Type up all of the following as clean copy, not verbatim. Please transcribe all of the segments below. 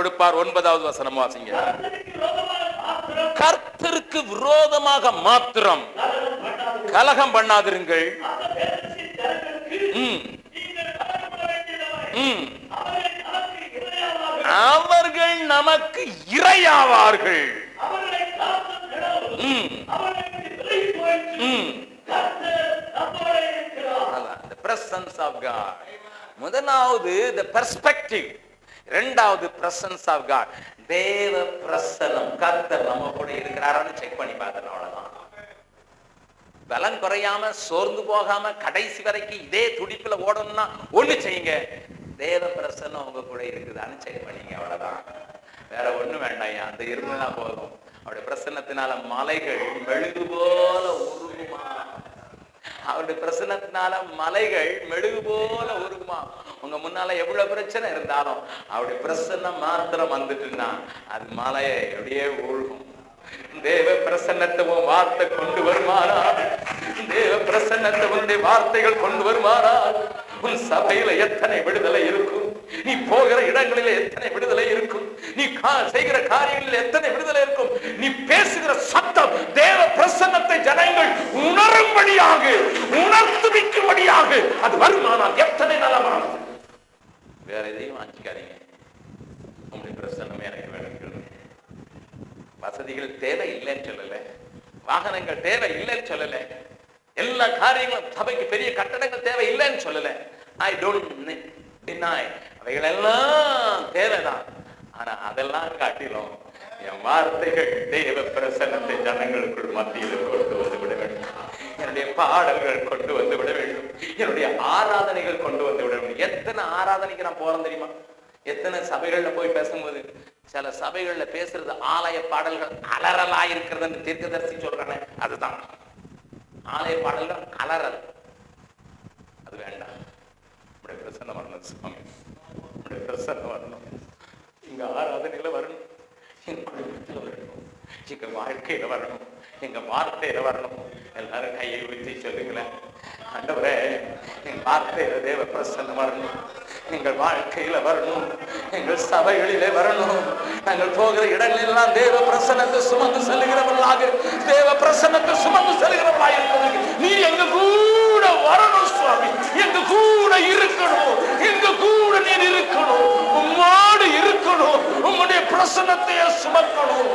கொடுப்பார். 9வது வசனம் வாசிங்க. கர்த்தருக்கு விரோதமாக மாத்திரம் கலகம் பண்ணாதிருங்கள். அவர்கள் நமக்கு இரையாவார்கள். Presence of God. முதலாவது the perspective, இரண்டாவது presence of God. தேவ பிரசன்னம், கர்த்தர் நம்ம கூட இருக்கிறாரான்னு செக் பண்ணி பார்த்தோம். அவ்வளவுதான். பலம் குறையாம சோர்ந்து போகாம கடைசி வரைக்கும் இதே துடிப்புல ஓடணும்னா ஒண்ணு செய்யுங்க, தேவ பிரசன்னம் உங்க கூட இருக்குதான்னு செக் பண்ணீங்க. அவ்வளவுதான், வேற ஒண்ணு வேண்டாம். அந்த இருந்தா போதும். அவருடைய பிரசன்னத்தினால மலைகள் மெழுகு போல உருகுமா. அவருடைய பிரசன்னத்தினால மலைகள் மெழுகு போல உருகுமா. உங்க முன்னால எவ்வளவு பிரச்சனை இருந்தாலும் அவருடைய பிரசன்னம் மாத்திரம் வந்துட்டுன்னா அது மலையை எப்படியே உருகும். தேவ பிரசன்னத்தை வார்த்தை கொண்டு வருமானா, தேவ பிரசன்னத்தை உன்னுடைய வார்த்தைகள் கொண்டு வருமானா, உன் சபையில எத்தனை விடுதலை இருக்கும், நீ போகிற இடங்களில் எத்தனை விடுதலை இருக்கும், நீ செய்கிற காரியங்களில் எத்தனை விடுதலை இருக்கும். நீ பேசுகிற சத்தம் தேவ பிரசன்னத்தை ஜனங்கள் உணரும்படியாக, உணர்த்துவிக்கும்படியாக அது வருமானால் எத்தனை நலமானது. வேற எதையும் வாங்கிக்காதீங்க, உங்களுடைய பிரசன்னமே எனக்கு வேணும். வசதிகள் தேவை இல்லைன்னு சொல்லல, வாகனங்கள் தேவை இல்லைன்னு சொல்லல, எல்லா காரியங்களும் சபைக்கு பெரிய கட்டடங்கள் தேவை இல்லைன்னு சொல்லல. ஐ டோன்ட் டினை, அவைகள் எல்லாம் தேவைதான். ஆனா அதெல்லாம் காட்டிலும் என் வார்த்தைகள் தேவ பிரசன்னத்தை ஜனங்களுக்குள் மத்தியில் கொண்டு வந்து விட வேண்டும். என்னுடைய பாடல்கள் கொண்டு வந்து விட வேண்டும். என்னுடைய ஆராதனைகள் கொண்டு வந்து விட வேண்டும். எத்தனை ஆராதனைக்கு நான் போறேன் தெரியுமா? எத்தனை சபைகள்ல போய் பேசும்போது சில சபைகள்ல பேசுறது ஆலய பாடல்கள் அலறலா இருக்கிறது தீர்க்கதரிசி சொல்றானே, அதுதான் ஆலய பாடல்கள் அலறல். அது வேண்டாம். நம்முடைய பிரசன்னம் வரணும் சுவாமி, நம்முடைய பிரசன்னம் வரணும். எங்க ஆராதனையில வரணும், எங்க குடும்பத்துல வரணும், எங்க வாழ்க்கையில வரணும், எங்க வார்த்தையில வரணும். எல்லாரும் கையை ஊற்றி சொல்லுங்களேன், ஆண்டவரே எங்க வார்த்தையில தேவ பிரசன்னம் வரணும், எங்கள் வாழ்க்கையில வரணும், எங்கள் சபைகளிலே வரணும். நாங்கள் போகிற இடங்களெல்லாம் தேவ பிரசன்னத்தை சுமந்து செல்லுகிறவர்களாக, தேவ பிரசன்னத்தை சுமந்து செல்லுகிறவர்களாக இருக்கிறது. நீ எங்க கூட வரணும் சுவாமி, எங்க கூட இருக்கணும், எங்க கூட நீர் இருக்கணும், உம்மோடு இருக்கணும், உம்முடைய பிரசன்னத்தையே சுமக்கணும்.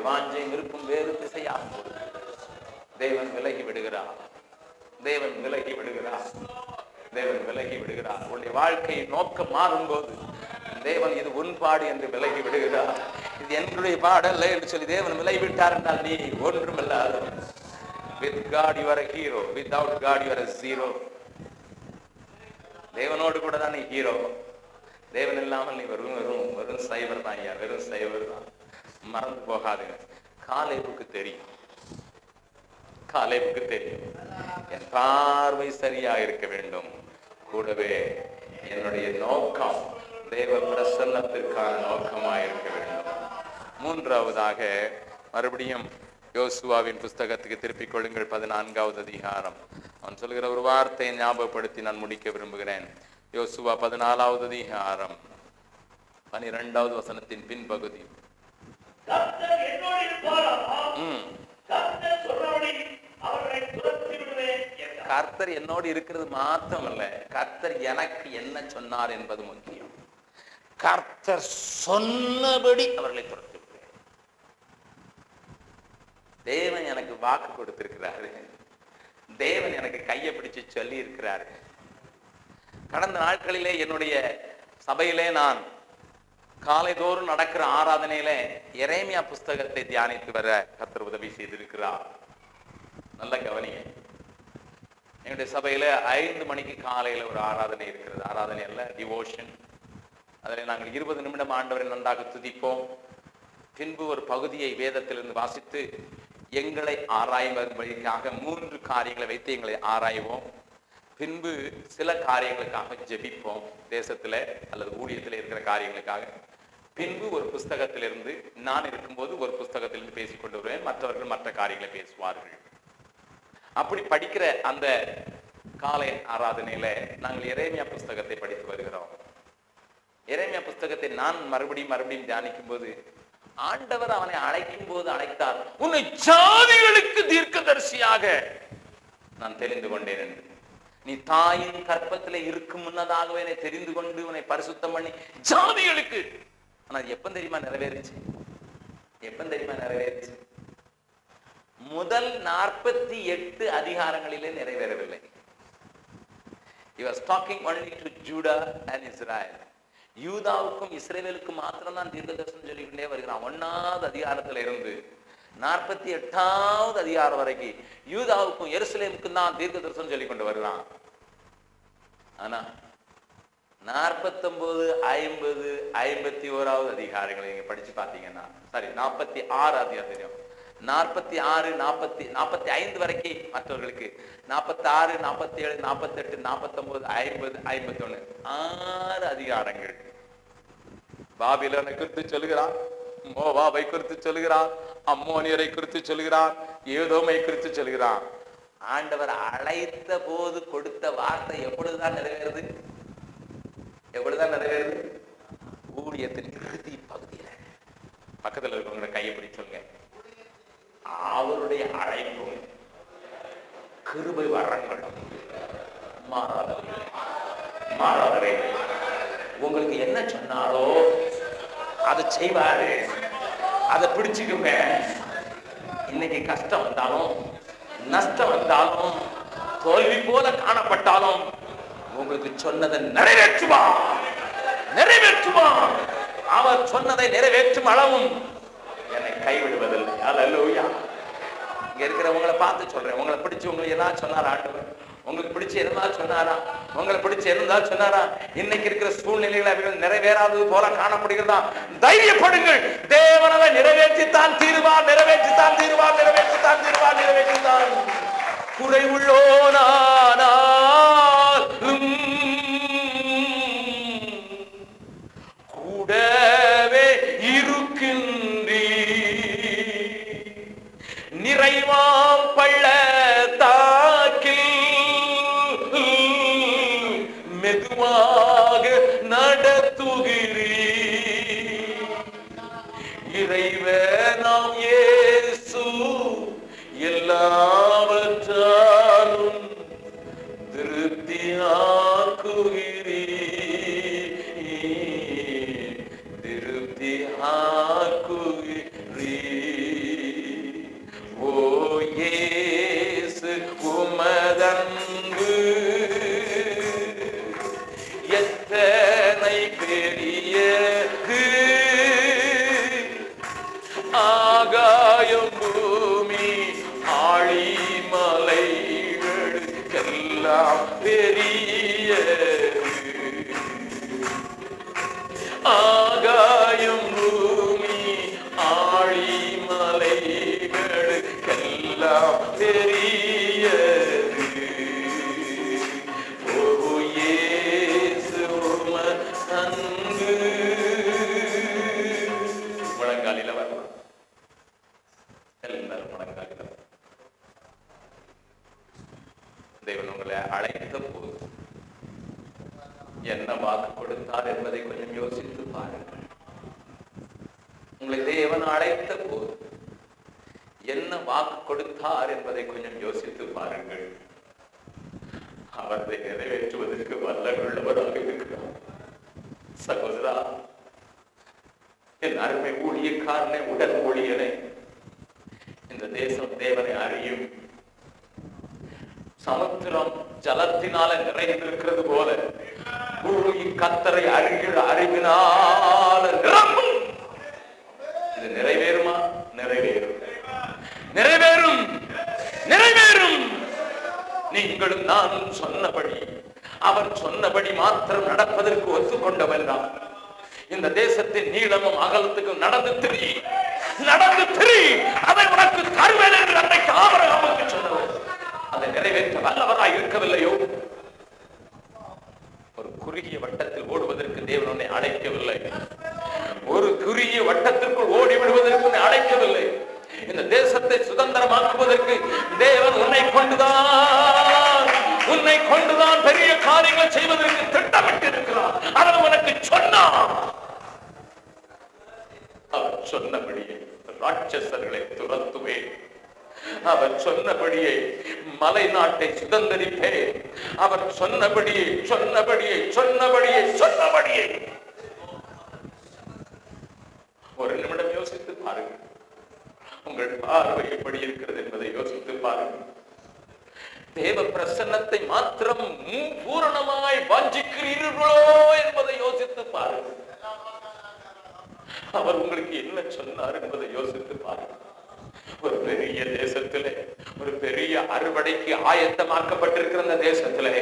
வாஞ்சை விருப்பம் வேறு திசையாக தேவன் விலகி விடுகிறார், தேவன் விலகி விடுகிறார், தேவன் விலகி விடுகிறார். உன்னுடைய வாழ்க்கையின் நோக்கம் மாறும்போது தேவன் இது உன் பாடு என்று விலகி விடுகிறார். இது என்னுடைய பாடல்ல என்று சொல்லி தேவன் விலகி விட்டார் என்றால் நீ ஒன்றுமில்லாத. With God you are a hero, without God you are a zero. தேவனோடு கூட தான் நீ ஹீரோ, தேவன் இல்லாமல் நீ வெறும் வெறும் வெறும் சைவர் தான். ஐயா வெறும் சைவர் தான். மறந்து போகாதுங்க. காலேபுக்கு தெரியும், காலேபுக்கு தெரியும் என் பார்வை சரியா இருக்க வேண்டும், கூடவே என்னுடைய நோக்கம் தேவ பிரசன்னத்திற்கான நோக்கமாக இருக்க வேண்டும். மூன்றாவதாக மறுபடியும் யோசுவாவின் புஸ்தகத்துக்கு திருப்பிக் கொள்ளுங்கள். 14வது அதிகாரம். அவன் சொல்கிற ஒரு வார்த்தையை ஞாபகப்படுத்தி நான் முடிக்க விரும்புகிறேன். யோசுவா 14வது அதிகாரம் 12வது வசனத்தின் பின்பகுதி. கர்த்தர் என்னோடு இருக்கிறது மாத்திரமல்ல, கர்த்தர் எனக்கு என்ன சொன்னார் என்பது முக்கியம். கர்த்தர் சொன்னபடி அவர்களை துரத்தி விடுவேன். தேவன் எனக்கு வாக்கு கொடுத்திருக்கிறாரு, தேவன் எனக்கு கையை பிடிச்சு சொல்லி இருக்கிறாரு. கடந்த நாட்களிலே என்னுடைய சபையிலே நான் காலைதோறும் நடக்கிற ஆராதனையில எரேமியா புஸ்தகத்தை தியானித்து வர கர்த்தர் உதவி செய்திருக்கிறார். நல்ல கவனிங்க. என்னுடைய சபையில 5 மணிக்கு காலையில ஒரு ஆராதனை இருக்கிறது. ஆராதனை அல்ல, டிவோஷன். அதில் நாங்கள் 20 நிமிடம் ஆண்டவரை நன்றாக துதிப்போம். பின்பு ஒரு பகுதியை வேதத்திலிருந்து வாசித்து எங்களை ஆராய்வதற்காக 3 காரியங்களை வைத்து எங்களை ஆராய்வோம். பின்பு சில காரியங்களுக்காக ஜெபிப்போம், தேசத்துல அல்லது ஊழியத்தில் இருக்கிற காரியங்களுக்காக. பின்பு ஒரு புஸ்தகத்திலிருந்து, நான் இருக்கும்போது ஒரு புஸ்தகத்திலிருந்து பேசிக்கொண்டு வருவேன், மற்றவர்கள் மற்ற காரியங்களை பேசுவார்கள். அப்படி படிக்கிற அந்த காலை ஆராதனையில நாங்கள் எரேமியா புஸ்தகத்தை படித்து வருகிறோம். எரேமியா புஸ்தகத்தை நான் மறுபடியும் தியானிக்கும் போது, ஆண்டவர் அவனை அழைக்கும் போது அழைத்தார், உன்னை ஜாதிகளுக்கு தீர்க்கதரிசியாக நான் தெரிந்து கொண்டேன் என்று. நீ தாயின் கற்பத்திலே இருக்கும் முன்னதாகவே என்னை தெரிந்து கொண்டு உன்னை பரிசுத்தம் பண்ணி ஜாதிகளுக்கு. ஆனா எப்ப தெரியுமா நிறைவேறிச்சு? முதல் 48 அதிகாரங்களிலே நிறைவேறவில்லை. He was talking only to Judah and Israel. யூதாவுக்கும் இஸ்ரவேலுக்கும் மாத்திரம் தான் தீர்க்கதரிசனம் சொல்லிக்கொண்டே வருகிறான். 1வது அதிகாரத்துல இருந்து 48வது அதிகாரம் வரைக்கும் யூதாவுக்கும் எருசலேமுக்கும் தான் தீர்க்கதரிசனம் சொல்லிக் கொண்டு வருகிறான். ஆனா 49, 50, 51வது அதிகாரங்களை நீங்க படிச்சு பாத்தீங்கன்னா, சாரி 46 அதிகாரம், 46, 40, 45 வரைக்கும் மற்றவர்களுக்கு, 46, 47, 48, 49, 50, 51 6 அதிகாரங்கள் பாபிலோனை குறித்து சொல்லுகிறார், மோவாபை குறித்து சொல்லுகிறார், அம்மோனியரை குறித்து சொல்லுகிறார், ஏதோமை குறித்து சொல்லுகிறார். ஆண்டவர் அழைத்த போது கொடுத்த வார்த்தை எப்பொழுதுதான் நிறைவேறுது? ஊழியத்தின் இறுதி பகுதியில. பக்கத்துல இருக்கவங்க கையை பிடி சொல்லுங்க, அவருடைய அழைப்பும் கிருபை வரங்களும் மாறாதவை. உங்களுக்கு என்ன சொன்னாலோ அதை செய்வாரு, அதை பிடிச்சுக்குங்க. இன்னைக்கு கஷ்டம் வந்தாலும், நஷ்டம் வந்தாலும், தோல்வி போல காணப்பட்டாலும் உங்களுக்கு சொன்னதை நிறைவேற்றுவான். அவர் சொன்னதை நிறைவேற்றும் அளவும் என்னை கைவிடுவதில்லை. அல்லேலூயா. இங்க இருக்கிறவங்களை பார்த்து சொல்றேன், உங்களை பிடிச்சு உங்களுக்கு ஏதாவது சொன்னாரா ஆண்டவர்? உங்களுக்கு பிடிச்சு இருந்தால் சொன்னாரா? உங்களை பிடிச்சு இருந்தால் சொன்னாரா? இன்னைக்கு இருக்கிற சூழ்நிலைகளை அவர்கள் நிறைவேறாதது போல காணப்படுகிறதா? தைரியப்படுங்கள், தேவனவை நிறைவேற்றித்தான் தீருவார். குறைவுள்ளோனானாலும் கூடவே இருக்கின்றீ, நிறைவாம் பள்ளத்தாக்கில் மெதுவாக நடத்துகிறீ. இறைவனாம் இயேசு எல்லாவற்றாலும் திருப்தியாக்குகிறீ. ஓ இயேசு உமதன்பு எத்தனை பெரியது, ஆகாயம் பூமி ஆழிமலைகளுக்கெல்லாம் பெரியது. ஆகாயம் பூமி ஆழிமலைகளுக்கெல்லாம் பெரியது. ஓ இயேசு உமதன்பு. முழங்காலில வரலாம், எல்லாரும் முழங்காலில. தேவன் உங்களை அழைத்த போது என்ன வாக்கு கொடுத்தார் என்பதை கொஞ்சம் யோசித்து பாருங்கள். உங்களை தேவன் அழைத்த போது என்ன வாக்கு கொடுத்தார் என்பதை கொஞ்சம் யோசித்து பாருங்கள். அவரை நிறைவேற்றுவதற்கு வல்லவராக இருக்கிறார். சகோதரா, என் அருமை ஊழியக்காரனே, உடல் ஊழியனே, இந்த தேசம் தேவனை அறியும். சமுத்திரம் ஜலத்தினால நிறைந்திருக்கிறது போல பூமி கர்த்தரை அறிவினால நிரம்பும். இது நிறைவேறுமா? நிறைவேறும். நீங்களும் நானும் சொன்னபடி, அவர் சொன்னபடி மாத்திரம் நடப்பதற்கு ஒத்துக்கொண்டவன் தான். இந்த தேசத்தின் நீளமும் அகலத்துக்கும் நடந்து திரி, அதை உனக்கு தருவேன் என்று அன்றைக்கு ஆபிரகாமுக்கு சொன்னவர். அதை நிறைவேற்ற வல்லவராய் இருக்கவில்லையோ? ஒரு குறுகிய வட்டத்தில் ஓடுவதற்கு தேவன் உன்னை அழைக்கவில்லை. ஒரு சொந்தமாக்குவதற்கு தேவன் உன்னை கொண்டுதான் பெரிய காரியங்கள் செய்வதற்கு திட்டமிட்டு இருக்கிறார். அவர் உனக்கு சொன்னார். அவர் சொன்னபடியே ராட்சசர்களை துரத்துவேன். அவர் சொன்னபடியே மலை நாட்டை சுதந்தரிப்பேன். அவர் சொன்னபடியே ஒரு நிமிடம் யோசித்து பாருங்கள். உங்கள் பார்வை எப்படி இருக்கிறது என்பதை யோசித்து பாருங்கள். தேவ பிரசன்னத்தை மாத்திரம் பூரணமாய் வாஞ்சிக்கிறீர்களோ என்பதை யோசித்து பாருங்கள். அவர் உங்களுக்கு என்ன சொன்னார் என்பதை யோசித்து பாருங்கள். ஒரு பெரிய தேசத்திலே, ஒரு பெரிய அறுவடைக்கு ஆயத்தமாக்கப்பட்டிருக்கிற இந்த தேசத்திலே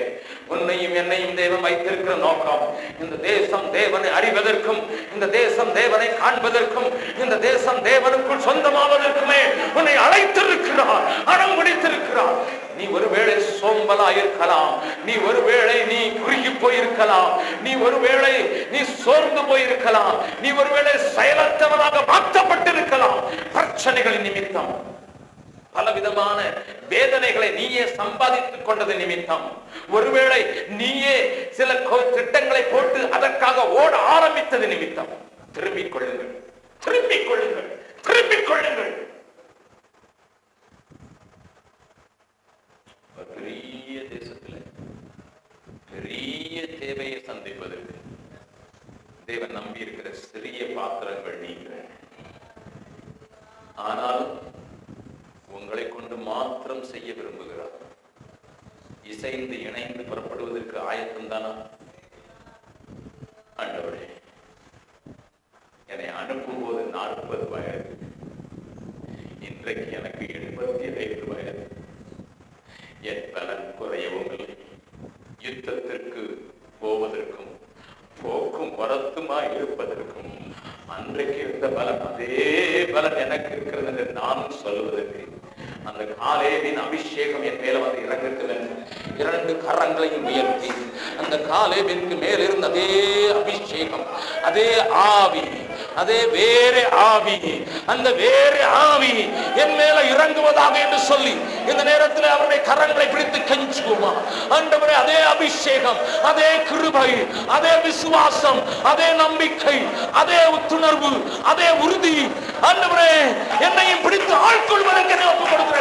உன்னையும் என்னையும் தேவன் வைத்திருக்கிற நோக்கம் இந்த தேசம் தேவனை அறிவதற்கும், இந்த தேசம் தேவனை காண்பதற்கும், இந்த தேசம் தேவனுக்குள் சொந்தமாவதற்குமே உன்னை அழைத்திருக்கிறார், அடம் பிடித்திருக்கிறார். நீ ஒருவேளை சோம்பலா இருக்கலாம், நீ ஒருவேளை நீ குறுகி போயிருக்கலாம், நீ ஒருவேளை நீ சோர்ந்து போயிருக்கலாம், நீ ஒருவேளை செயலற்றவனாக மாற்றப்பட்டிருக்கலாம். பிரச்சனைகளின் நிமித்தம், பலவிதமான வேதனைகளை நீயே சம்பாதித்துக் கொண்டது நிமித்தம், ஒருவேளை நீயே சில திட்டங்களை போட்டு அதற்காக ஓட ஆரம்பித்தது நிமித்தம் திரும்பிக் கொள்ளுங்கள். பெரிய தேசத்தில் பெரிய தேவையை சந்திப்பதற்கு தேவன் நம்பி இருக்கிற சிறிய பாத்திரங்கள் நீங்கள். ஆனாலும் உங்களை கொண்டு மாத்திரம் செய்ய விரும்புகிறார். இசைந்து இணைந்து புறப்படுவதற்கு ஆயத்தம் தானா? ஆண்டவரே, என்னை அனுப்பும் போது 40 வயது, இன்றைக்கு எனக்கு 75 வயது. என் பலன் குறையவும் இல்லை. யுத்தத்திற்கு போவதற்கும் போக்கும் வரத்துமா இருப்பதற்கும் அன்றைக்கு இருந்த பலன் அதே பலன் எனக்கு இருக்கிறது என்று நானும் சொல்வதற்கு அந்த காலேபின் அபிஷேகம் என் மேல வந்து இறங்குகிறது. 2 கரங்களையும் உயர்த்தி அந்த காலேபிற்கு மேல் இருந்த அதே அபிஷேகம், அதே ஆவி, அதே வேறு ஆவி, அந்த வேறு ஆவி என் மேல இறங்குவதாக என்று சொல்லி இந்த நேரத்தில் அவருடைய கரங்களை பிடித்து கெஞ்சுவோமா? ஆண்டவரே, அதே அபிஷேகம், அதே கிருபை, அதே விசுவாசம், அதே நம்பிக்கை, அதே உத்துணர்வு, அதே உறுதி, ஆண்டவரே என்னையும் பிடித்து ஆட்கொள்வதற்கு ஒப்புக் கொடுக்கிறேன்.